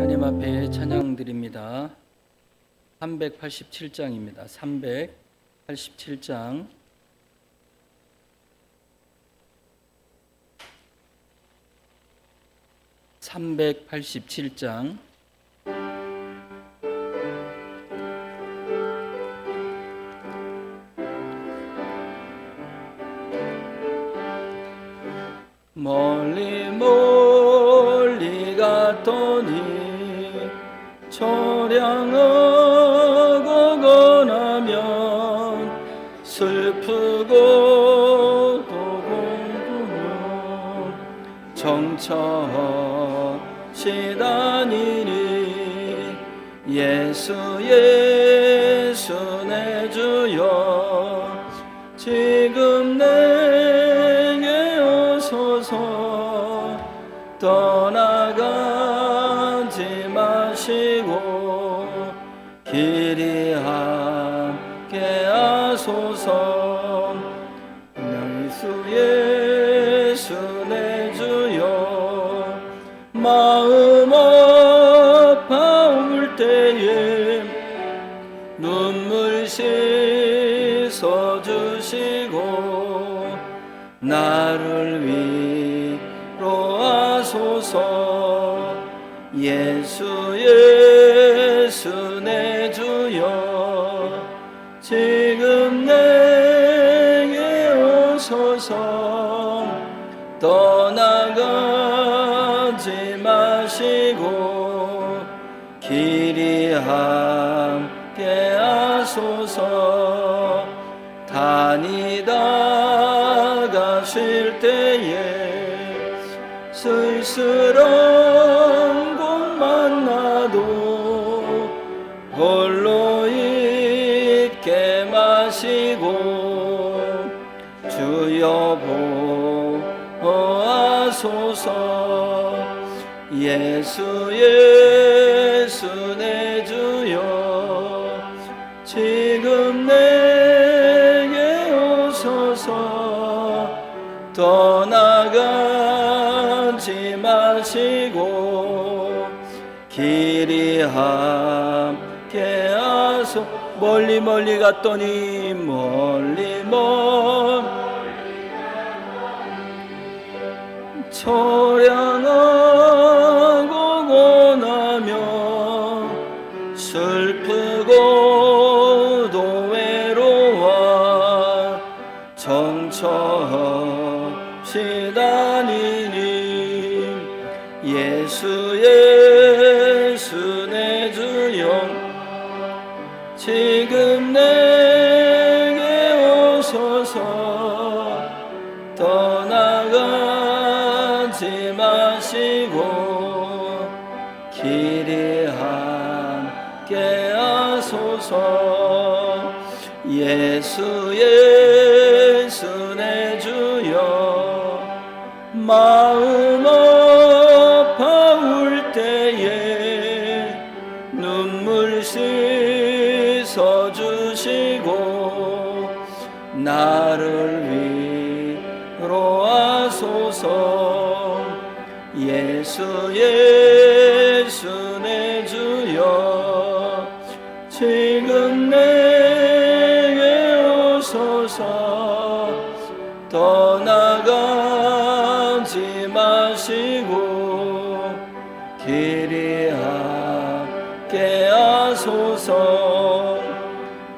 하나님 앞에 찬양 드립니다. 387장입니다. 387장. (387장) 멀리 멀리 갔더니 초량하고 고나면 슬프고 또 공부면 정처없이 다니니 예수 예수 내 주여 지금 내게 오소서 떠나가지 마시고 길이 함께 하소서 예수 내 주여 마음 아파올 때에 눈물 씻어주시고 나를 위로하소서 예수 예수 내 주여 지금 내게 오소서 떠나가지 마시고 길이 함께 하소서 다니다가 쉴 때에 쓸쓸한 곳 만나도 홀로 있게 마시고 주여 보호하소서 예수 예수 내 주여 지금 내게 오소서 떠나가지 마시고 길이 함께 하소. 멀리 멀리 갔더니 멀리 처량하고 고나며 슬프고도 외로워 정처없이 다니니 예수 예수 내 주여 지금 내게 오소서. 떠나가지 마시고 길이 함께 하소서. 예수 예수 내 주여 마음 아파올 때에 눈물 씻어주시고 나를 위로하소서. 예수 예수 내 주여 지금 내게 오소서. 떠나가지 마시고 길이 함께 하소서.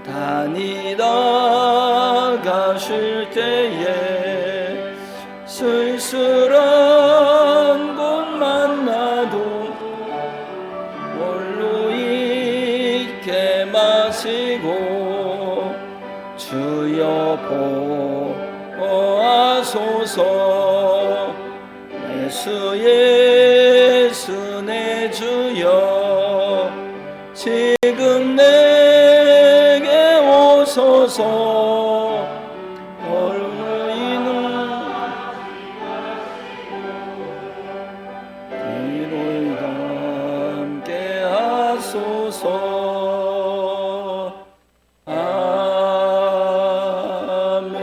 다니다 가실 때에 쓸쓸한 곳 만나도 홀로 있게 마시고 주여 보호하소서. 예수 예수 내 주여 지금 내게 오소서. 얼마이는 위로를 함께 하소서. 아멘.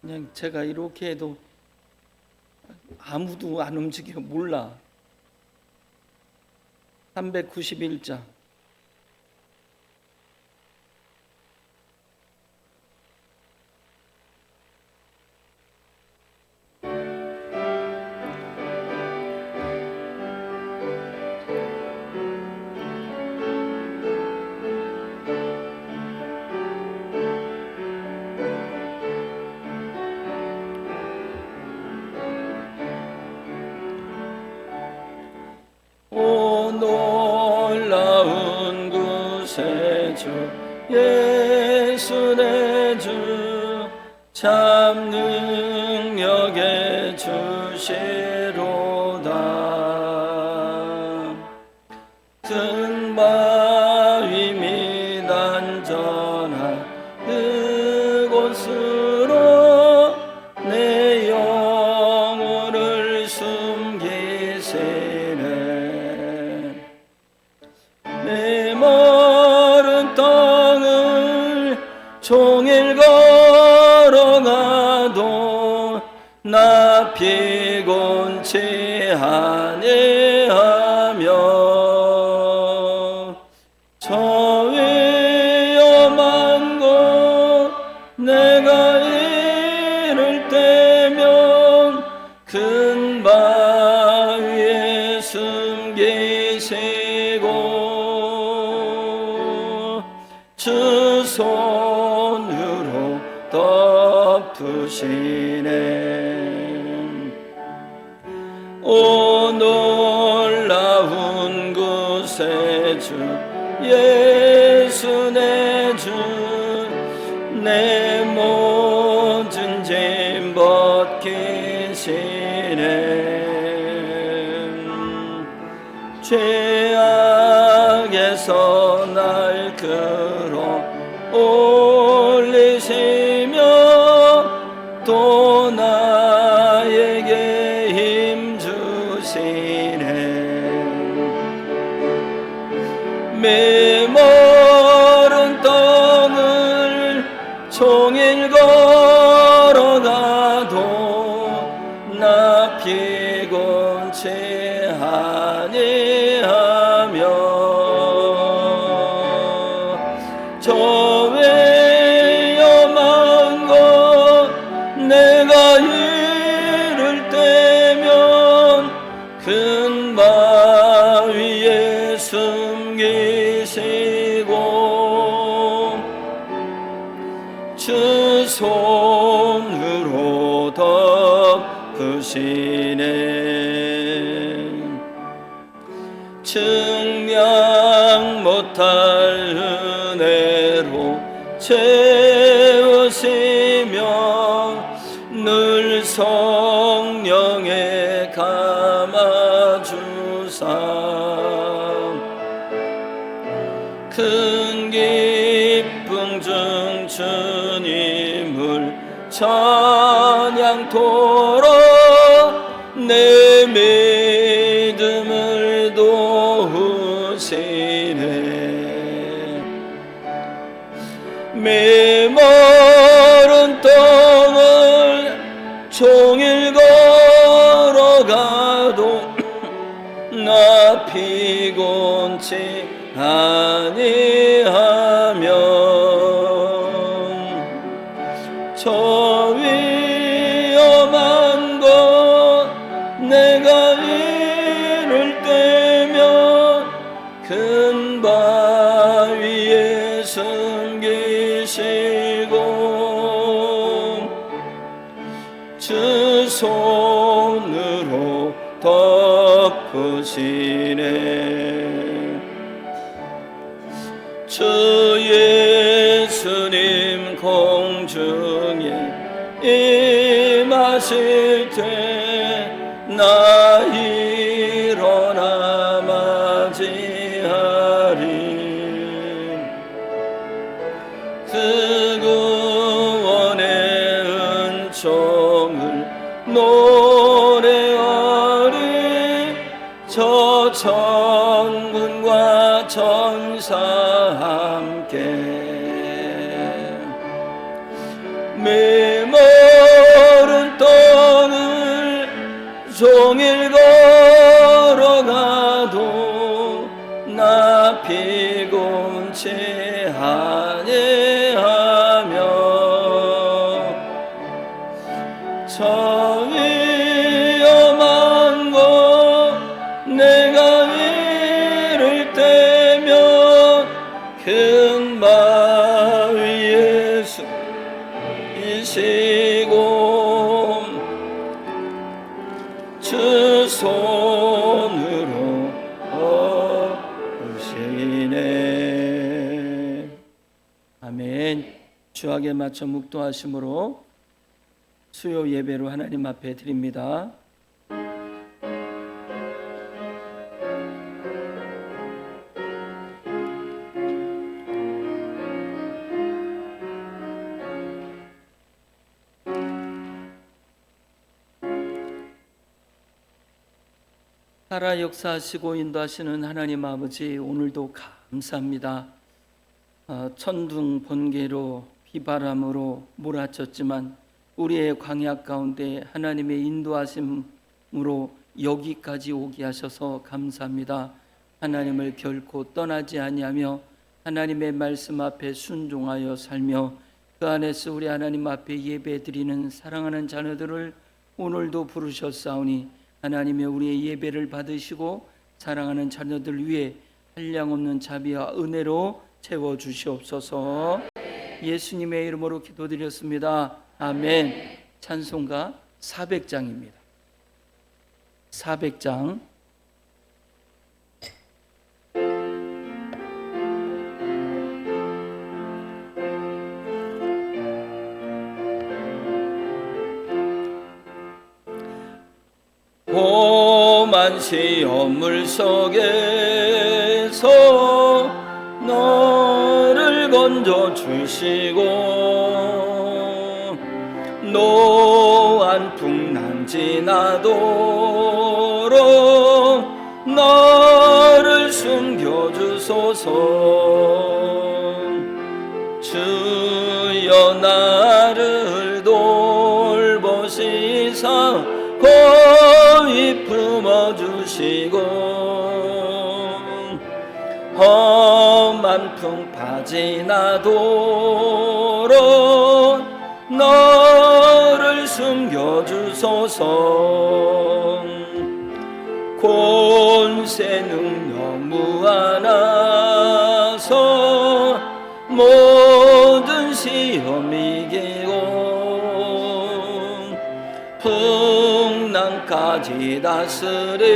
그냥 제가 이렇게 해도 아무도 안 움직여 몰라. 391장 오 놀라운 구세주 예수 내 주 참 능력의 주시로다. 큰 바위 및 안전한 그곳으로 내 영혼을 숨기시네. 내 마른 땅을 종일 걸어가도 나 피곤치 아니하며 저 위험한 곳 내가 이를 때면 큰 바위에 숨기시고 주 손으로 덮으시네. 오 놀라운 구세주 예수 내 주 내 모든 짐 벗기시네. 죄악에서 날 끌어올리시며 또 나에게 힘 주시네. 메마른 땅을 종일 걸 손으로 덮으시네. 측량 못할 은혜로 채우시며 늘 성령에 감아주사 큰 기쁨 중 주님을 찬양토록 내 믿음을 도우시네. 메마른 땅을 종일 걸어가도 나 피곤치 아니하며 저 위험한 곳 내가 이를 때면 큰 바위에 숨기시고 주 손으로 덮으시네. 주 예수님 공중에 임하실 때 나 일어나 맞이하리. 그 구원의 은총을 노래하리. 저 천군과 천사 함께 메마른 땅을 종일 걸어가도 나 피곤치 아니하며 저 위험한 곳 내가 이를 때면 큰 바위에 숨기시고 주 손으로 덮으시네. 아멘. 주악에 맞춰 묵도하심으로 수요 예배로 하나님 앞에 드립니다. 살아 역사하시고 인도하시는 하나님 아버지, 오늘도 감사합니다. 천둥 번개로 비바람으로 몰아쳤지만 우리의 광야 가운데 하나님의 인도하심으로 여기까지 오게 하셔서 감사합니다. 하나님을 결코 떠나지 아니하며 하나님의 말씀 앞에 순종하여 살며 그 안에서 우리 하나님 앞에 예배드리는 사랑하는 자녀들을 오늘도 부르셨사오니 하나님의 우리의 예배를 받으시고 사랑하는 자녀들 위해 한량없는 자비와 은혜로 채워주시옵소서. 예수님의 이름으로 기도드렸습니다. 아멘. 찬송가 400장입니다. 400장. 험한 시험물 속에서 너를 건져 주시고 노한 풍랑 지나도록 너를 숨겨주소서. 주여 나를 돌보시사 고이 품어주시고 험한 풍파 지나도록 너를 숨겨주소서. 권세 능력 무한하서 모든 시험 이기고 풍랑까지 다스리는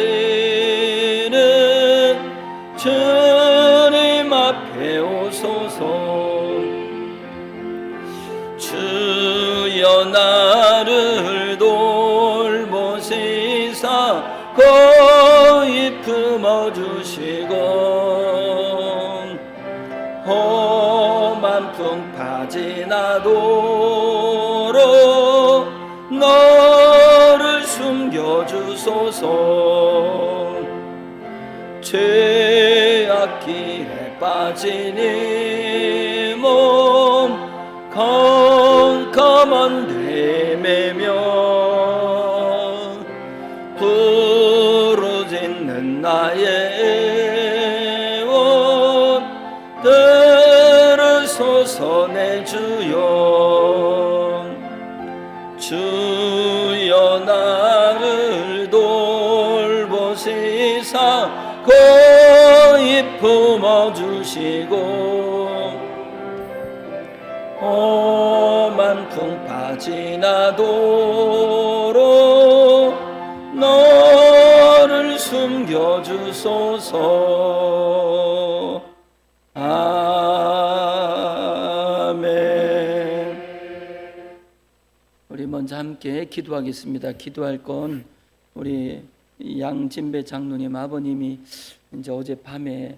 주님 앞에 오소서. 주여 나를 돌보시사 거의 품어주시고 험한 풍파 지나도록 너를 숨겨주소서. 죄악기에 빠진 이 몸 컴컴한 데매며 부르짖는 나의 원 들으소서. 내 주여. 주여 나를 돌보시사 거의 품어주시고 험한 풍파 지나도록 너를 숨겨주소서. 아멘. 우리 먼저 함께 기도하겠습니다. 기도할 건 우리 양진배 장로님 아버님이 이제 어젯밤에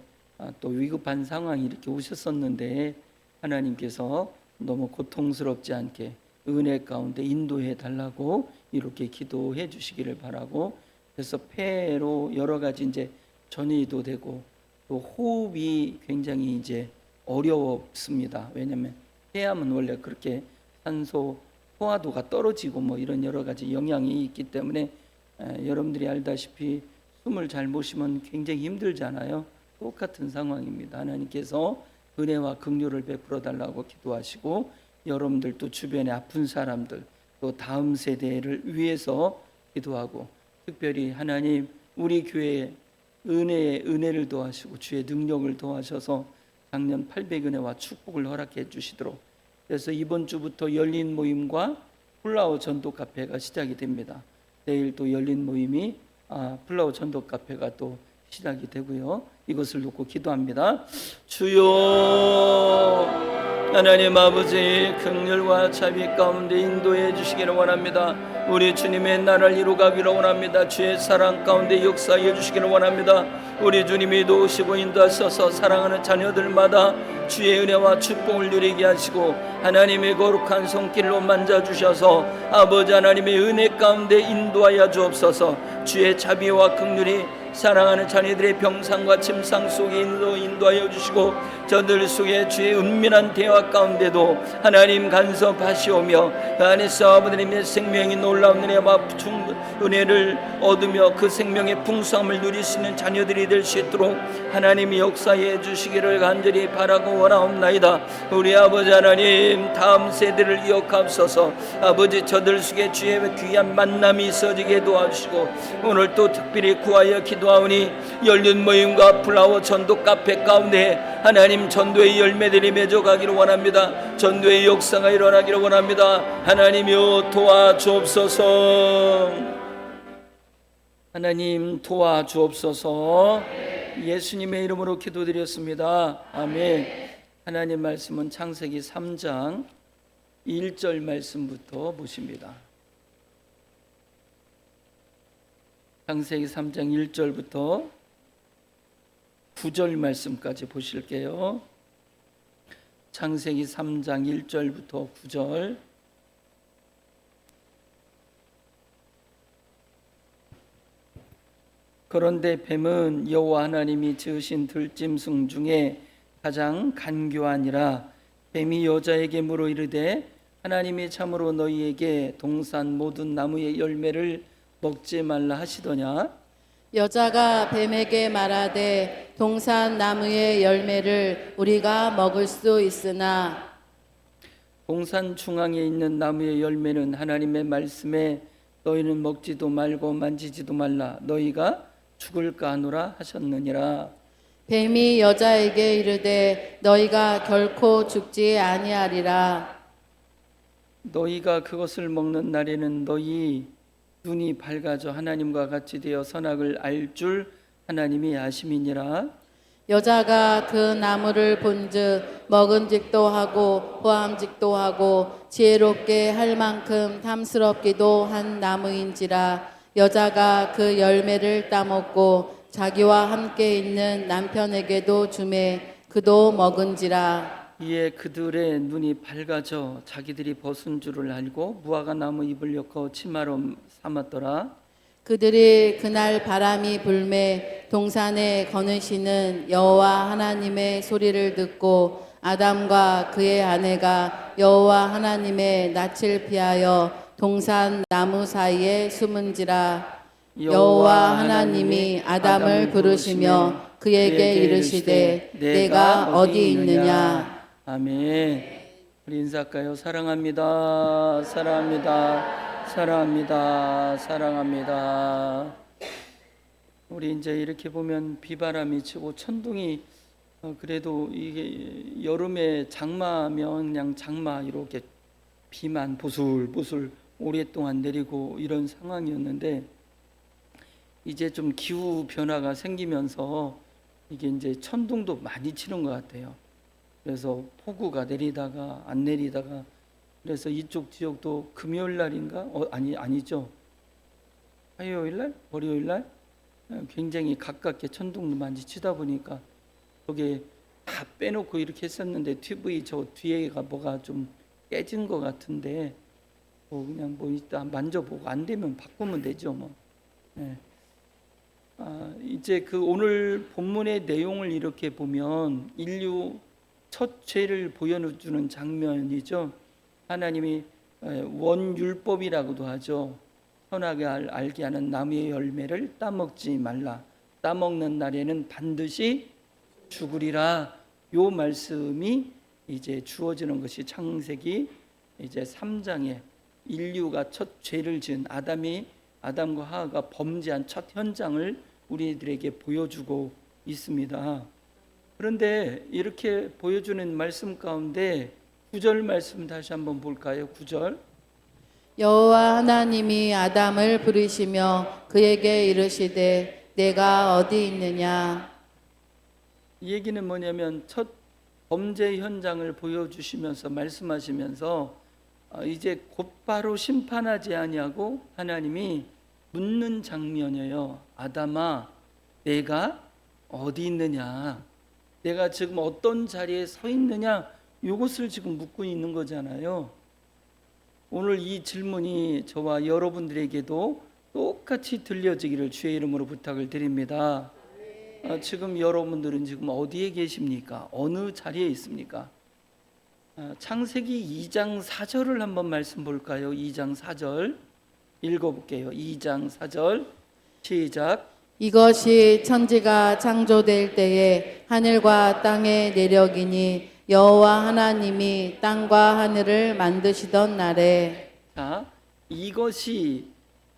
또 위급한 상황이 이렇게 오셨었는데 하나님께서 너무 고통스럽지 않게 은혜 가운데 인도해 달라고 이렇게 기도해 주시기를 바라고, 그래서 폐로 여러 가지 이제 전이도 되고 또 호흡이 굉장히 이제 어렵습니다. 왜냐하면 폐암은 원래 그렇게 산소 포화도가 떨어지고 뭐 이런 여러 가지 영향이 있기 때문에 여러분들이 알다시피 숨을 잘 못 쉬면 굉장히 힘들잖아요. 똑같은 상황입니다. 하나님께서 은혜와 긍휼을 베풀어 달라고 기도하시고, 여러분들도 주변에 아픈 사람들 또 다음 세대를 위해서 기도하고, 특별히 하나님 우리 교회에 은혜를 더하시고 주의 능력을 더하셔서 작년 800은혜와 축복을 허락해 주시도록. 그래서 이번 주부터 열린 모임과 플라워 전도 카페가 시작이 됩니다. 내일 또 열린 모임이 플라워 전도 카페가 또 시작이 되고요. 이것을 놓고 기도합니다. 주여 하나님 아버지, 긍휼과 자비 가운데 인도해 주시기를 원합니다. 우리 주님의 나라를 이루가기를 원합니다. 주의 사랑 가운데 역사해 주시기를 원합니다. 우리 주님이 도우시고 인도하셔서 사랑하는 자녀들마다 주의 은혜와 축복을 누리게 하시고 하나님의 거룩한 손길로 만져주셔서 아버지 하나님의 은혜 가운데 인도하여 주옵소서. 주의 자비와 긍휼이 사랑하는 자녀들의 병상과 침상 속에 인도하여 주시고 저들 속에 주의 은밀한 대화 가운데도 하나님 간섭하시오며 그 안에서 아버지님의 생명이 놀라운 은혜와 은혜를 얻으며 그 생명의 풍성함을 누릴 수 있는 자녀들이 될 수 있도록 하나님이 역사해 주시기를 간절히 바라고 원하옵나이다. 우리 아버지 하나님, 다음 세대를 이어가옵소서. 아버지, 저들 속에 주의 귀한 만남이 있어지게 도와주시고 오늘 또 특별히 구하여 기도하오니 열린 모임과 플라워 전도 카페 가운데 하나님 전도의 열매들이 맺어가기를 원합니다. 전도의 역사가 일어나기를 원합니다. 하나님이여 도와주옵소서. 하나님 도와주옵소서. 예수님의 이름으로 기도드렸습니다. 아멘. 하나님 말씀은 창세기 3장 1절 말씀부터 보십니다. 창세기 3장 1절부터 9절 말씀까지 보실게요. 창세기 3장 1절부터 9절. 그런데 뱀은 여호와 하나님이 지으신 들짐승 중에 가장 간교하니라. 뱀이 여자에게 물어 이르되 하나님이 참으로 너희에게 동산 모든 나무의 열매를 먹지 말라 하시더냐? 여자가 뱀에게 말하되 동산 나무의 열매를 우리가 먹을 수 있으나 동산 중앙에 있는 나무의 열매는 하나님의 말씀에 너희는 먹지도 말고 만지지도 말라 너희가 죽을까 하노라 하셨느니라. 뱀이 여자에게 이르되 너희가 결코 죽지 아니하리라. 너희가 그것을 먹는 날에는 너희 눈이 밝아져 하나님과 같이 되어 선악을 알 줄 하나님이 아심이니라. 여자가 그 나무를 본즉 먹은직도 하고 보암직도 하고 지혜롭게 할 만큼 탐스럽기도 한 나무인지라. 여자가 그 열매를 따먹고 자기와 함께 있는 남편에게도 주매 그도 먹은지라. 이에 그들의 눈이 밝아져 자기들이 벗은 줄을 알고 무화과 나무 잎을 엮어 치마로 삼았더라. 그들이 그날 바람이 불매 동산에 거느시는 여호와 하나님의 소리를 듣고 아담과 그의 아내가 여호와 하나님의 낯을 피하여 동산 나무 사이에 숨은지라. 여호와 하나님이 아담을 부르시며 그에게 이르시되 내가 어디 있느냐. 아멘. 우리 인사할까요? 사랑합니다. 사랑합니다. 사랑합니다. 사랑합니다. 우리 이제 이렇게 보면 비바람이 치고 천둥이 그래도 이게 여름에 장마면 그냥 장마 이렇게 비만 보슬보슬 오랫동안 내리고 이런 상황이었는데 이제 좀 기후 변화가 생기면서 이게 이제 천둥도 많이 치는 것 같아요. 그래서 폭우가 내리다가 안 내리다가 그래서 이쪽 지역도 금요일 날인가? 아니죠. 화요일 날? 월요일 날? 굉장히 가깝게 천둥도 많이 치다 보니까 거기에 다 빼놓고 이렇게 했었는데 TV 저 뒤에가 뭐가 좀 깨진 것 같은데 뭐 그냥 뭐 일단 만져보고 안 되면 바꾸면 되죠 뭐. 네. 이제 그 오늘 본문의 내용을 이렇게 보면 인류 첫 죄를 보여주는 장면이죠. 하나님이 원율법이라고도 하죠. 선악을 알게 하는 나무의 열매를 따먹지 말라. 따먹는 날에는 반드시 죽으리라. 요 말씀이 이제 주어지는 것이 창세기 이제 3장에 인류가 첫 죄를 지은 아담과 하와가 범죄한 첫 현장을 우리들에게 보여주고 있습니다. 그런데 이렇게 보여주는 말씀 가운데 9절 말씀 다시 한번 볼까요? 9절. 여호와 하나님이 아담을 부르시며 그에게 이르시되 내가 어디 있느냐. 이 얘기는 뭐냐면 첫 범죄 현장을 보여주시면서 말씀하시면서 이제 곧바로 심판하지 아니하고 하나님이 묻는 장면이에요. 아담아, 내가 어디 있느냐? 내가 지금 어떤 자리에 서 있느냐? 이것을 지금 묻고 있는 거잖아요. 오늘 이 질문이 저와 여러분들에게도 똑같이 들려지기를 주의 이름으로 부탁을 드립니다. 지금 여러분들은 지금 어디에 계십니까? 어느 자리에 있습니까? 창세기 2장 4절을 한번 말씀 볼까요? 2장 4절 읽어볼게요. 2장 4절 시작. 이것이 천지가 창조될 때에 하늘과 땅의 내력이니 여호와 하나님이 땅과 하늘을 만드시던 날에. 자, 이것이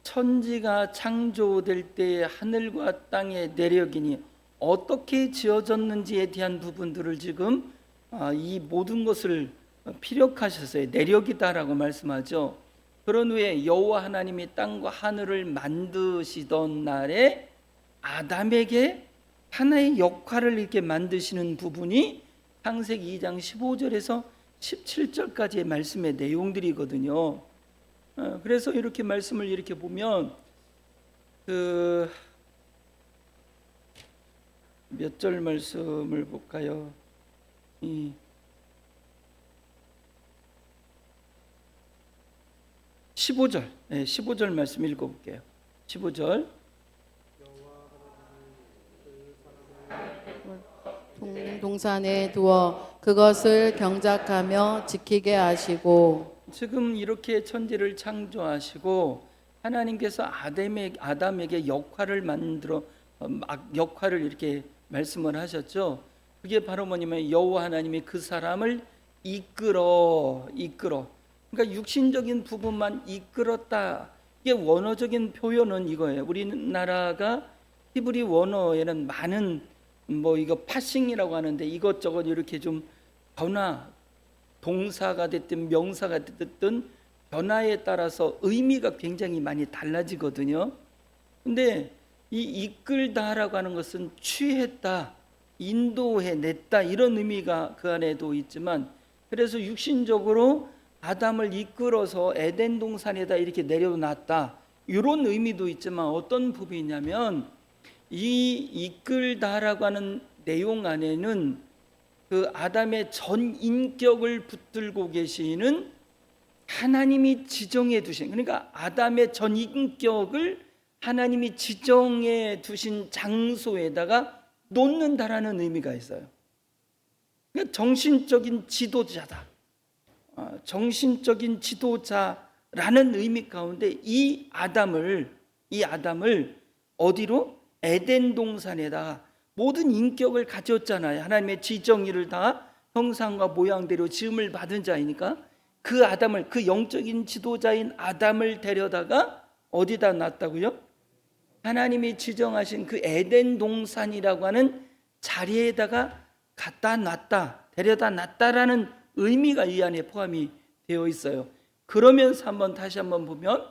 천지가 창조될 때에 하늘과 땅의 내력이니 어떻게 지어졌는지에 대한 부분들을 지금 이 모든 것을 피력하셨어요. 내력이다라고 말씀하죠. 그런 후에 여호와 하나님이 땅과 하늘을 만드시던 날에 아담에게 하나의 역할을 이렇게 만드시는 부분이 창세기 2장 15절에서 17절까지의 말씀의 내용들이거든요. 그래서 이렇게 말씀을 이렇게 보면 몇 절 말씀을 볼까요? 15절, 15절 말씀 읽어볼게요. 15절. 동산에 두어 그것을 경작하며 지키게 하시고. 지금 이렇게 천지를 창조하시고 하나님께서 아담에게 역할을 역할을 이렇게 말씀을 하셨죠. 그게 바로 뭐냐면 여호와 하나님이 그 사람을 이끌어. 그러니까 육신적인 부분만 이끌었다. 이게 원어적인 표현은 이거예요. 우리나라가 히브리 원어에는 많은 이거 파싱이라고 하는데 이것저것 이렇게 좀 변화, 동사가 됐든 명사가 됐든 변화에 따라서 의미가 굉장히 많이 달라지거든요. 근데 이 이끌다라고 하는 것은 취했다, 인도해냈다 이런 의미가 그 안에도 있지만, 그래서 육신적으로 아담을 이끌어서 에덴 동산에다 이렇게 내려놨다 이런 의미도 있지만, 어떤 부분이냐면 이 이끌다라고 하는 내용 안에는 그 아담의 전 인격을 붙들고 계시는 하나님이 지정해 두신, 그러니까 아담의 전 인격을 하나님이 지정해 두신 장소에다가 놓는다라는 의미가 있어요. 그러니까 정신적인 지도자다, 정신적인 지도자라는 의미 가운데 이 아담을 어디로? 에덴 동산에다가 모든 인격을 가졌잖아요. 하나님의 지정의를 다 형상과 모양대로 지음을 받은 자이니까 그 아담을, 그 영적인 지도자인 아담을 데려다가 어디다 놨다고요? 하나님이 지정하신 그 에덴 동산이라고 하는 자리에다가 갖다 놨다, 데려다 놨다라는 의미가 이 안에 포함이 되어 있어요. 그러면서 다시 한번 보면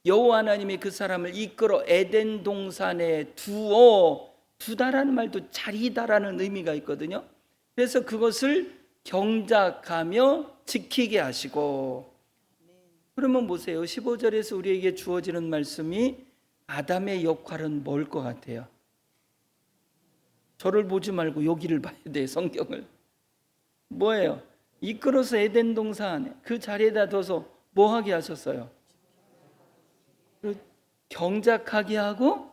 여호와 하나님이 그 사람을 이끌어 에덴 동산에 두다라는 말도 자리다라는 의미가 있거든요. 그래서 그것을 경작하며 지키게 하시고, 그러면 보세요. 15절에서 우리에게 주어지는 말씀이 아담의 역할은 뭘 것 같아요? 저를 보지 말고 여기를 봐야 돼. 성경을. 뭐예요? 이끌어서 에덴 동산 그 자리에다 둬서 뭐 하게 하셨어요? 경작하게 하고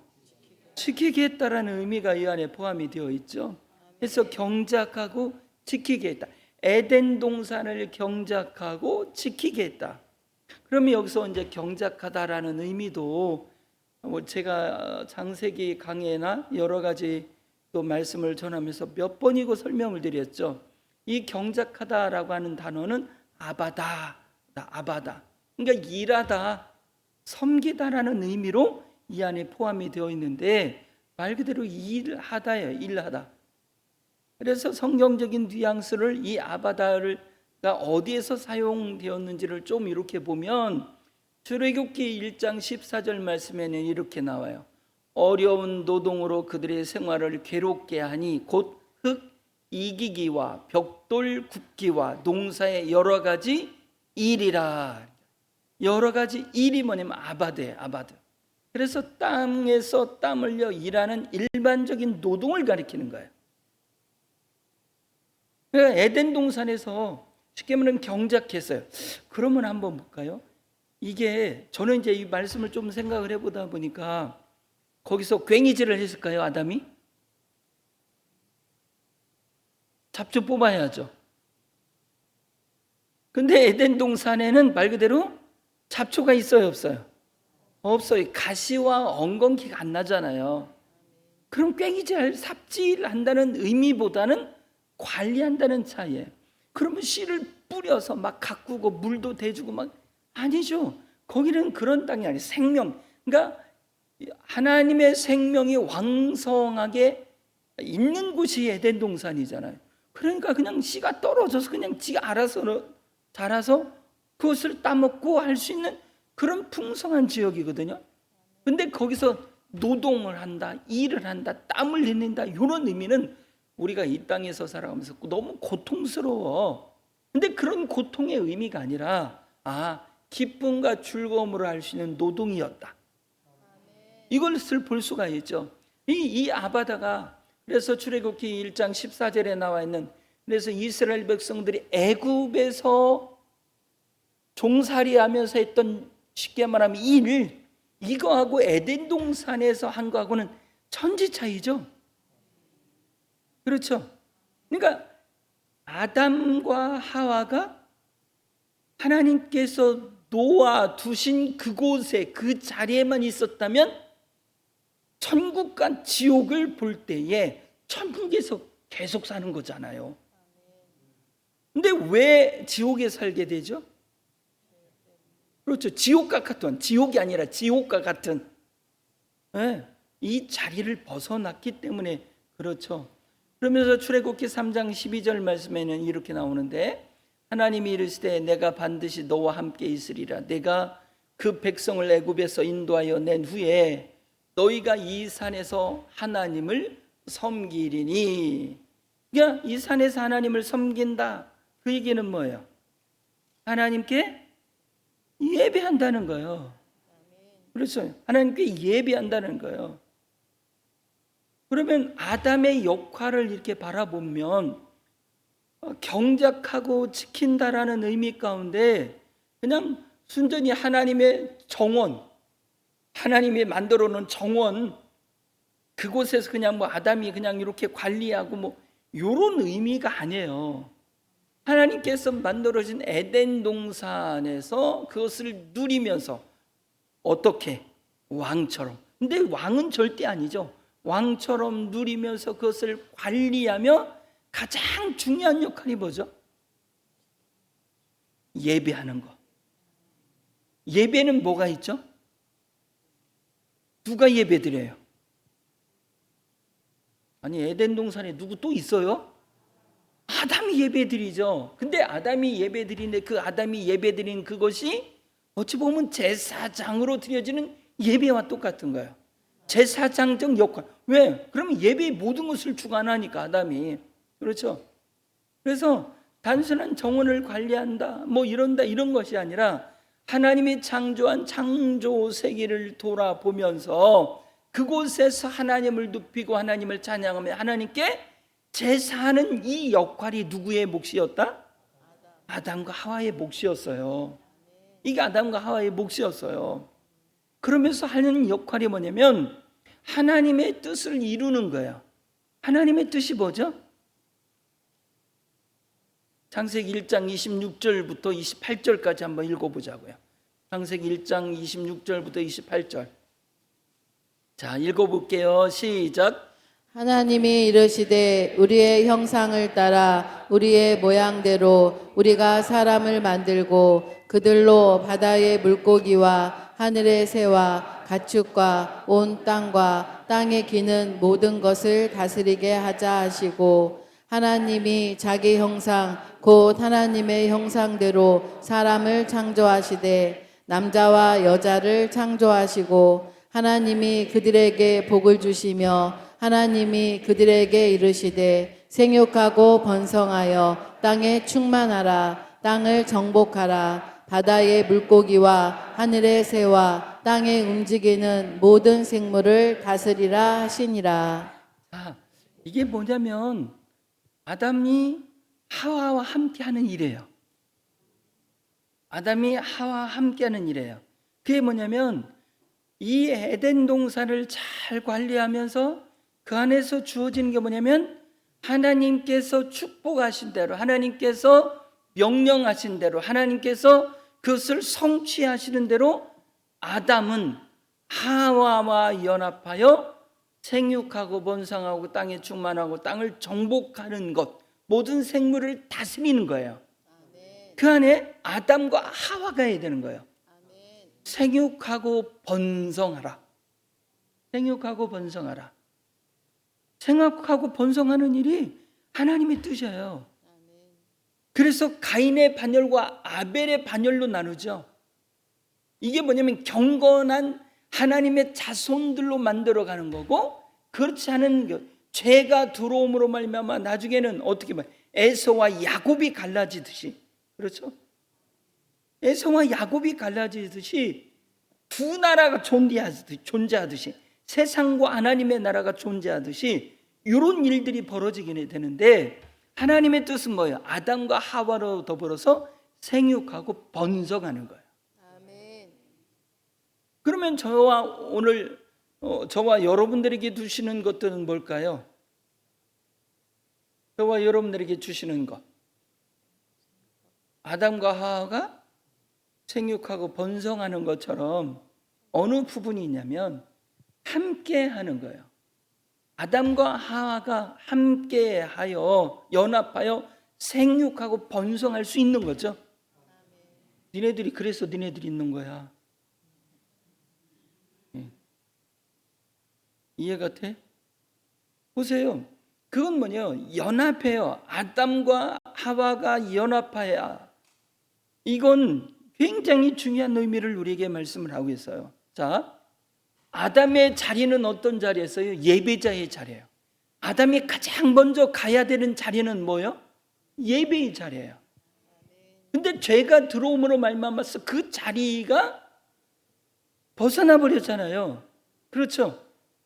지키게 했다라는 의미가 이 안에 포함이 되어 있죠. 그래서 경작하고 지키게 했다. 에덴 동산을 경작하고 지키게 했다. 그러면 여기서 이제 경작하다라는 의미도 제가 창세기 강해나 여러 가지 또 말씀을 전하면서 몇 번이고 설명을 드렸죠. 이 경작하다라고 하는 단어는 아바다. 그러니까 일하다, 섬기다라는 의미로 이 안에 포함이 되어 있는데, 말 그대로 일하다예요. 일하다. 그래서 성경적인 뉘앙스를 이 아바다가 어디에서 사용되었는지를 좀 이렇게 보면 출애굽기 1장 14절 말씀에는 이렇게 나와요. 어려운 노동으로 그들의 생활을 괴롭게 하니 곧 흙 이기기와 벽돌 굽기와 농사의 여러 가지 일이라. 여러 가지 일이 뭐냐면 아바드. 그래서 땅에서 땀 흘려 일하는 일반적인 노동을 가리키는 거예요. 그러니까 에덴 동산에서 쉽게 말하면 경작했어요. 그러면 한번 볼까요? 이게 저는 이제 이 말씀을 좀 생각을 해보다 보니까 거기서 괭이질을 했을까요, 아담이? 잡초 뽑아야죠. 근데 에덴 동산에는 말 그대로 잡초가 있어요, 없어요? 없어요. 가시와 엉겅퀴가 안 나잖아요. 그럼 괭이질, 삽질한다는 의미보다는 관리한다는 차이예요. 그러면 씨를 뿌려서 막 가꾸고 물도 대주고 막, 아니죠. 거기는 그런 땅이 아니에요. 생명. 그러니까 하나님의 생명이 왕성하게 있는 곳이 에덴 동산이잖아요. 그러니까 그냥 씨가 떨어져서 그냥 지가 알아서 자라서 그것을 따먹고 할 수 있는 그런 풍성한 지역이거든요. 근데 거기서 노동을 한다, 일을 한다, 땀을 흘린다, 이런 의미는 우리가 이 땅에서 살아가면서 너무 고통스러워. 근데 그런 고통의 의미가 아니라 기쁨과 즐거움으로 할 수 있는 노동이었다. 이것을 볼 수가 있죠. 이 아바다가, 그래서 출애굽기 1장 14절에 나와 있는, 그래서 이스라엘 백성들이 애굽에서 종살이하면서 했던, 쉽게 말하면 이거하고 에덴 동산에서 한 거하고는 천지 차이죠. 그렇죠. 그러니까 아담과 하와가 하나님께서 놓아 두신 그곳에, 그 자리에만 있었다면 천국과 지옥을 볼 때에 천국에서 계속 사는 거잖아요. 근데 왜 지옥에 살게 되죠? 그렇죠. 지옥과 같은, 지옥이 아니라 지옥과 같은, 이 자리를 벗어났기 때문에 그렇죠. 그러면서 출애굽기 3장 12절 말씀에는 이렇게 나오는데, 하나님이 이르시되 내가 반드시 너와 함께 있으리라. 내가 그 백성을 애굽에서 인도하여 낸 후에 너희가 이 산에서 하나님을 섬기리니. 그러니까 이 산에서 하나님을 섬긴다. 그 얘기는 뭐예요? 하나님께 예배한다는 거예요. 그렇죠. 하나님께 예배한다는 거예요. 그러면 아담의 역할을 이렇게 바라보면 경작하고 지킨다라는 의미 가운데 그냥 순전히 하나님의 정원, 하나님이 만들어 놓은 정원, 그곳에서 그냥 뭐 아담이 그냥 이렇게 관리하고 뭐 이런 의미가 아니에요. 하나님께서 만들어진 에덴 동산에서 그것을 누리면서 어떻게? 왕처럼. 근데 왕은 절대 아니죠. 왕처럼 누리면서 그것을 관리하며 가장 중요한 역할이 뭐죠? 예배하는 거. 예배는 뭐가 있죠? 누가 예배 드려요? 아니, 에덴 동산에 누구 또 있어요? 아담이 예배 드리죠. 근데 아담이 예배 드리는데 그 아담이 예배 드린 그것이 어찌 보면 제사장으로 드려지는 예배와 똑같은 거예요. 제사장적 역할. 왜? 그러면 예배의 모든 것을 주관하니까 아담이. 그렇죠? 그래서 단순한 정원을 관리한다 뭐 이런다 이런 것이 아니라 하나님이 창조한 창조 세계를 돌아보면서 그곳에서 하나님을 높이고 하나님을 찬양하며 하나님께 제사하는 이 역할이 누구의 몫이었다? 아담과 하와의 몫이었어요. 이게 아담과 하와의 몫이었어요. 그러면서 하는 역할이 뭐냐면 하나님의 뜻을 이루는 거예요. 하나님의 뜻이 뭐죠? 창세기 1장 26절부터 28절까지 한번 읽어보자고요. 창세기 1장 26절부터 28절. 자, 읽어볼게요. 시작. 하나님이 이르시되 우리의 형상을 따라 우리의 모양대로 우리가 사람을 만들고 그들로 바다의 물고기와 하늘의 새와 가축과 온 땅과 땅에 기는 모든 것을 다스리게 하자 하시고 하나님이 자기 형상 곧 하나님의 형상대로 사람을 창조하시되 남자와 여자를 창조하시고 하나님이 그들에게 복을 주시며 하나님이 그들에게 이르시되 생육하고 번성하여 땅에 충만하라. 땅을 정복하라. 바다의 물고기와 하늘의 새와 땅에 움직이는 모든 생물을 다스리라 하시니라. 이게 뭐냐면 아담이 하와와 함께하는 일이에요. 아담이 하와와 함께하는 일이에요. 그게 뭐냐면 이 에덴 동산을 잘 관리하면서 그 안에서 주어지는 게 뭐냐면 하나님께서 축복하신 대로 하나님께서 명령하신 대로 하나님께서 그것을 성취하시는 대로 아담은 하와와 연합하여 생육하고 번성하고 땅에 충만하고 땅을 정복하는 것 모든 생물을 다스리는 거예요. 그 안에 아담과 하와가 해야 되는 거예요. 생육하고 번성하라. 생육하고 번성하라. 생육하고 번성하는 일이 하나님의 뜻이에요. 그래서 가인의 반열과 아벨의 반열로 나누죠. 이게 뭐냐면 경건한 하나님의 자손들로 만들어가는 거고 그렇지 않은 죄가 들어옴으로 말미암아 나중에는 어떻게 봐? 에서와 야곱이 갈라지듯이 그렇죠? 에서와 야곱이 갈라지듯이 두 나라가 존재하듯이 세상과 하나님의 나라가 존재하듯이 이런 일들이 벌어지게 되는데 하나님의 뜻은 뭐예요? 아담과 하와로 더불어서 생육하고 번성하는 거예요. 아멘. 그러면 저와 오늘 저와 여러분들에게 주시는 것들은 뭘까요? 저와 여러분들에게 주시는 것. 아담과 하와가 생육하고 번성하는 것처럼 어느 부분이 있냐면 함께 하는 거예요. 아담과 하와가 함께하여 연합하여 생육하고 번성할 수 있는 거죠. 니네들이 그래서 니네들이 있는 거야. 이해가 돼? 보세요. 그건 뭐냐? 연합해요. 아담과 하와가 연합하여, 이건 굉장히 중요한 의미를 우리에게 말씀을 하고 있어요. 자, 아담의 자리는 어떤 자리였어요? 예배자의 자리예요. 아담이 가장 먼저 가야 되는 자리는 뭐예요? 예배의 자리예요. 근데 죄가 들어옴으로 말미암아서 그 자리가 벗어나 버렸잖아요. 그렇죠?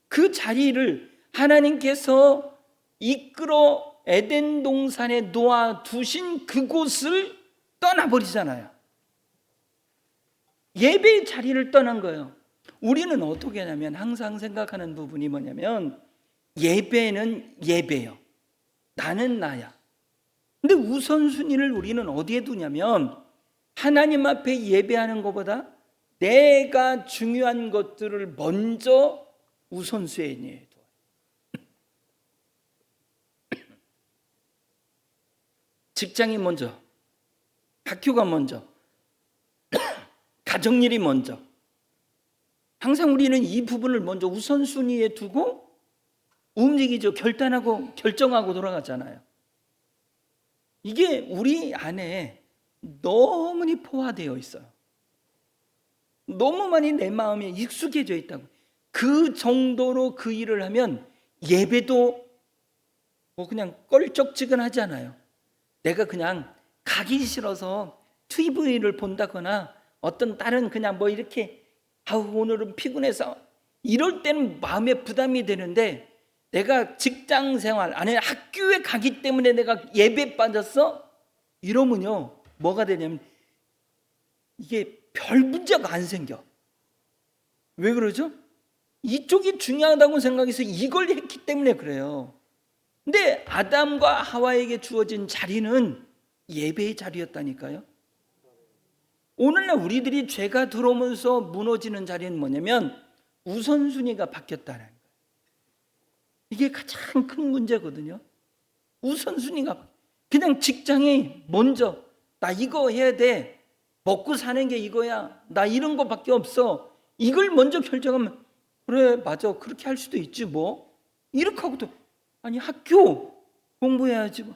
그 자리를 하나님께서 이끌어 에덴 동산에 놓아 두신 그곳을 떠나버리잖아요. 예배의 자리를 떠난 거예요. 우리는 어떻게 하냐면 항상 생각하는 부분이 뭐냐면 예배는 예배요. 나는 나야. 근데 우선순위를 우리는 어디에 두냐면 하나님 앞에 예배하는 것보다 내가 중요한 것들을 먼저 우선순위에 둬요. 직장이 먼저, 학교가 먼저, 가정일이 먼저. 항상 우리는 이 부분을 먼저 우선순위에 두고 움직이죠. 결단하고 결정하고 돌아가잖아요. 이게 우리 안에 너무나 포화되어 있어요. 너무 많이 내 마음에 익숙해져 있다고. 그 정도로 그 일을 하면 예배도 뭐 그냥 껄쩍지근하지 않아요. 내가 그냥 가기 싫어서 TV를 본다거나 어떤 다른 그냥 뭐 이렇게 오늘은 피곤해서 이럴 때는 마음에 부담이 되는데, 내가 직장 생활 아니 학교에 가기 때문에 내가 예배 빠졌어? 이러면요 뭐가 되냐면 이게 별 문제가 안 생겨. 왜 그러죠? 이쪽이 중요하다고 생각해서 이걸 했기 때문에 그래요. 근데 아담과 하와에게 주어진 자리는 예배의 자리였다니까요. 오늘날 우리들이 죄가 들어오면서 무너지는 자리는 뭐냐면 우선순위가 바뀌었다는 거예요. 이게 가장 큰 문제거든요. 우선순위가 그냥 직장이 먼저, 나 이거 해야 돼, 먹고 사는 게 이거야, 나 이런 거밖에 없어, 이걸 먼저 결정하면 그래 맞아 그렇게 할 수도 있지 뭐 이렇게 하고도, 아니 학교 공부해야지 뭐.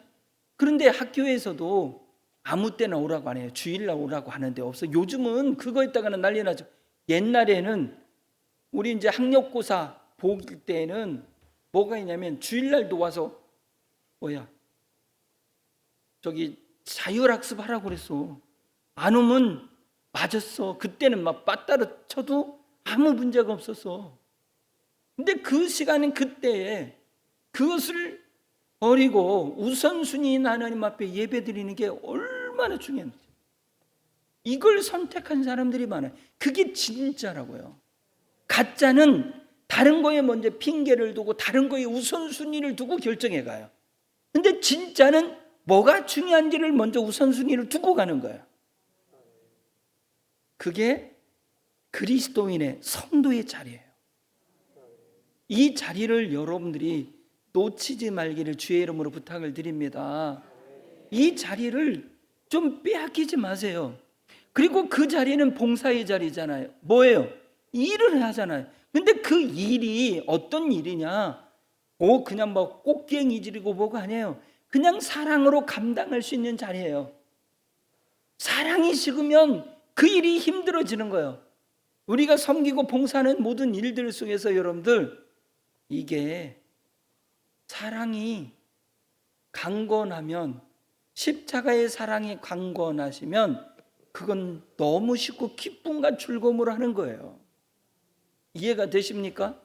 그런데 학교에서도 아무 때나 오라고 안 해요. 주일날 오라고 하는데 없어. 요즘은 그거 있다가는 난리 나죠. 옛날에는 우리 이제 학력고사 볼 때는 뭐가 있냐면 주일날도 와서 저기 자율학습 하라고 그랬어. 안 오면 맞았어. 그때는 막 빠따로 쳐도 아무 문제가 없었어. 근데 그 시간은 그때에 그것을 버리고 우선순위인 하나님 앞에 예배드리는 게 얼마나 중요한지, 이걸 선택한 사람들이 많아요. 그게 진짜라고요. 가짜는 다른 거에 먼저 핑계를 두고 다른 거에 우선순위를 두고 결정해 가요. 근데 진짜는 뭐가 중요한지를 먼저 우선순위를 두고 가는 거예요. 그게 그리스도인의 성도의 자리예요. 이 자리를 여러분들이 놓치지 말기를 주의 이름으로 부탁을 드립니다. 이 자리를 좀 빼앗기지 마세요. 그리고 그 자리는 봉사의 자리잖아요. 뭐예요? 일을 하잖아요. 근데 그 일이 어떤 일이냐? 그냥 뭐 꽃갱이질이고 뭐가 아니에요. 그냥 사랑으로 감당할 수 있는 자리예요. 사랑이 식으면 그 일이 힘들어지는 거예요. 우리가 섬기고 봉사하는 모든 일들 속에서 여러분들, 이게 사랑이 강건하면, 십자가의 사랑이 강건하시면 그건 너무 쉽고 기쁨과 즐거움으로 하는 거예요. 이해가 되십니까?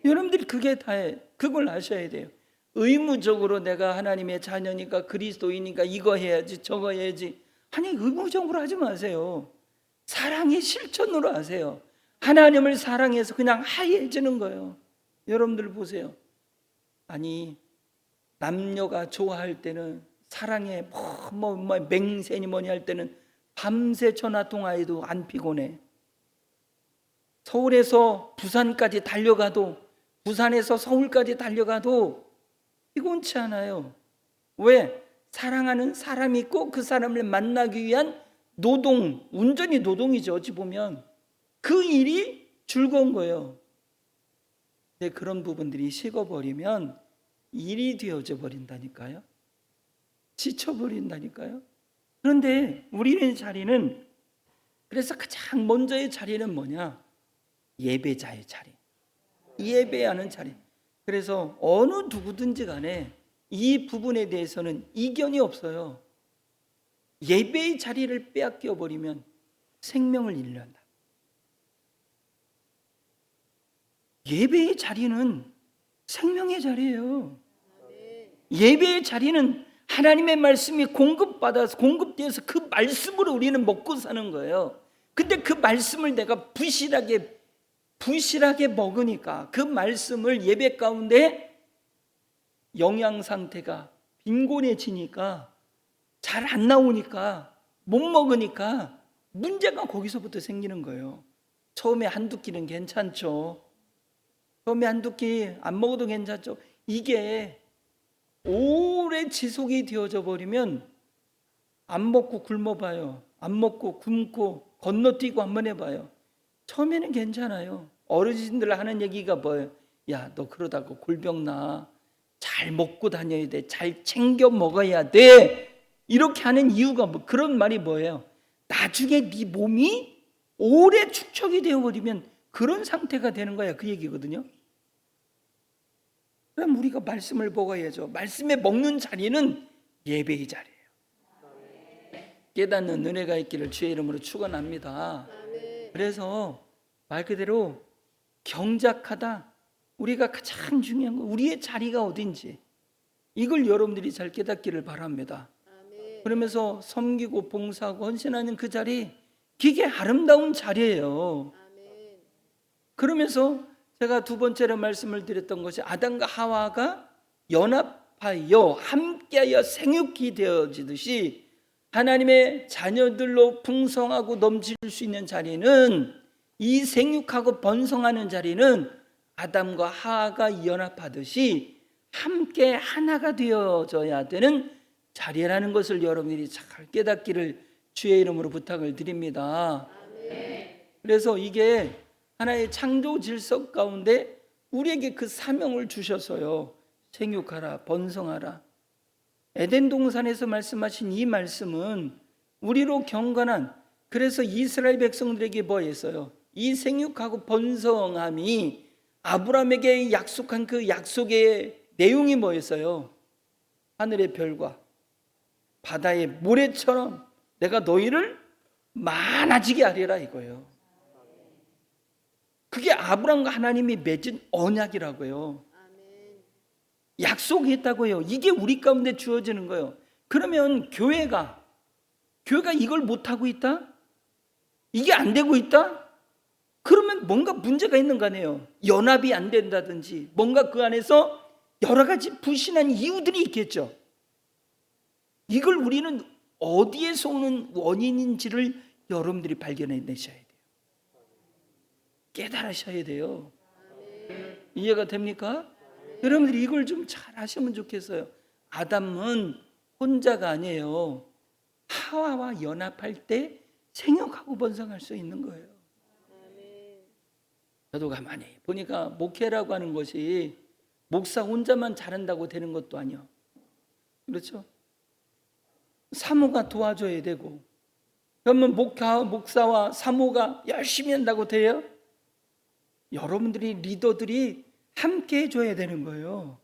여러분들이 그걸 아셔야 돼요. 의무적으로 내가 하나님의 자녀니까 그리스도이니까 이거 해야지 저거 해야지, 아니 의무적으로 하지 마세요. 사랑의 실천으로 하세요. 하나님을 사랑해서 그냥 하얘지는 거예요. 여러분들 보세요. 아니 남녀가 좋아할 때는 사랑에 뭐 맹세니 뭐니 할 때는 밤새 전화 통화해도 안 피곤해. 서울에서 부산까지 달려가도, 부산에서 서울까지 달려가도 피곤치 않아요. 왜? 사랑하는 사람이 있고 그 사람을 만나기 위한 노동, 온전히 노동이죠. 어찌 보면 그 일이 즐거운 거예요. 근데 그런 부분들이 식어버리면 일이 되어져 버린다니까요. 지쳐버린다니까요. 그런데 우리의 자리는, 그래서 가장 먼저의 자리는 뭐냐? 예배자의 자리, 예배하는 자리. 그래서 어느 누구든지 간에 이 부분에 대해서는 이견이 없어요. 예배의 자리를 빼앗겨 버리면 생명을 잃는다. 예배의 자리는 생명의 자리예요. 예배의 자리는 하나님의 말씀이 공급되어서 그 말씀으로 우리는 먹고 사는 거예요. 근데 그 말씀을 내가 부실하게 먹으니까, 그 말씀을 예배 가운데 영양 상태가 빈곤해지니까, 잘 안 나오니까, 못 먹으니까 문제가 거기서부터 생기는 거예요. 처음에 한두 끼는 괜찮죠. 처음에 한두 끼 안 먹어도 괜찮죠. 이게 오래 지속이 되어져 버리면 안 먹고 굶어봐요. 안 먹고 굶고 건너뛰고 한번 해봐요. 처음에는 괜찮아요. 어르신들 하는 얘기가 뭐예요? 야, 너 그러다가 골병 나. 잘 먹고 다녀야 돼. 잘 챙겨 먹어야 돼. 이렇게 하는 이유가 뭐, 그런 말이 뭐예요? 나중에 네 몸이 오래 축적이 되어버리면 그런 상태가 되는 거야, 그 얘기거든요. 그럼 우리가 말씀을 먹어야죠. 말씀에 먹는 자리는 예배의 자리예요. 깨닫는 은혜가 있기를 주의 이름으로 축원합니다. 그래서 말 그대로 경작하다, 우리가 가장 중요한 건 우리의 자리가 어딘지, 이걸 여러분들이 잘 깨닫기를 바랍니다. 그러면서 섬기고 봉사하고 헌신하는 그 자리, 그게 아름다운 자리예요. 그러면서 제가 두 번째로 말씀을 드렸던 것이, 아담과 하와가 연합하여 함께하여 생육이 되어지듯이 하나님의 자녀들로 풍성하고 넘칠 수 있는 자리는, 이 생육하고 번성하는 자리는 아담과 하와가 연합하듯이 함께 하나가 되어져야 되는 자리라는 것을 여러분들이 잘 깨닫기를 주의 이름으로 부탁을 드립니다. 그래서 이게 하나의 창조 질서 가운데 우리에게 그 사명을 주셔서요, 생육하라, 번성하라. 에덴 동산에서 말씀하신 이 말씀은 우리로 경건한, 그래서 이스라엘 백성들에게 뭐였어요? 이 생육하고 번성함이 아브라함에게 약속한 그 약속의 내용이 뭐였어요? 하늘의 별과 바다의 모래처럼 내가 너희를 많아지게 하리라, 이거예요. 그게 아브라함과 하나님이 맺은 언약이라고요. 약속했다고요. 이게 우리 가운데 주어지는 거예요. 그러면 교회가 이걸 못하고 있다? 이게 안 되고 있다? 그러면 뭔가 문제가 있는 거 아니에요. 연합이 안 된다든지 뭔가 그 안에서 여러 가지 불신한 이유들이 있겠죠. 이걸 우리는 어디에서 오는 원인인지를 여러분들이 발견해내셔야 돼요. 깨달으셔야 돼요. 이해가 됩니까? 여러분들이 이걸 좀 잘 하시면 좋겠어요. 아담은 혼자가 아니에요. 하와와 연합할 때 생육하고 번성할 수 있는 거예요. 저도 가만히 보니까 목회라고 하는 것이 목사 혼자만 잘한다고 되는 것도 아니요. 그렇죠? 사모가 도와줘야 되고, 그러면 목사와 사모가 열심히 한다고 돼요? 여러분들이, 리더들이 함께 해줘야 되는 거예요.